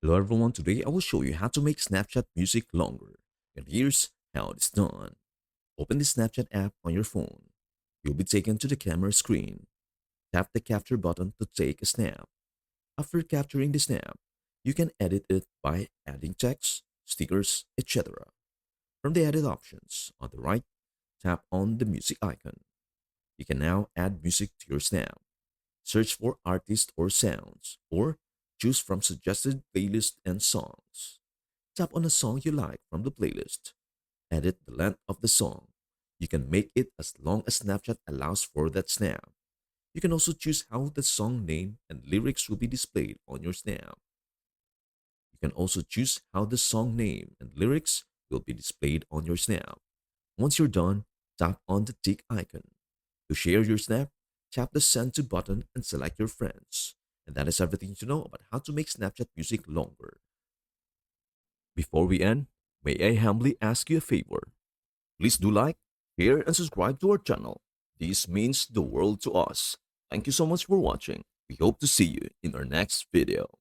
Hello everyone, today I will show you how to make Snapchat music longer. And here's how it's done. Open the Snapchat app on your phone. You'll be taken to the camera screen. Tap the capture button to take a snap. After capturing the snap, you can edit it by adding text, stickers, etc. From the edit options on the right, tap on the music icon. You can now add music to your snap. Search for artists or sounds, or choose from suggested playlists and songs. Tap on a song you like from the playlist. Edit the length of the song. You can make it as long as Snapchat allows for that snap. You can also choose how the song name and lyrics will be displayed on your snap. You can also choose how the song name and lyrics will be displayed on your snap. Once you're done, tap on the tick icon. To share your snap, tap the send to button and select your friends. And that is everything to know about how to make Snapchat music longer. Before we end, may I humbly ask you a favor? Please do like, share, and subscribe to our channel. This means the world to us. Thank you so much for watching. We hope to see you in our next video.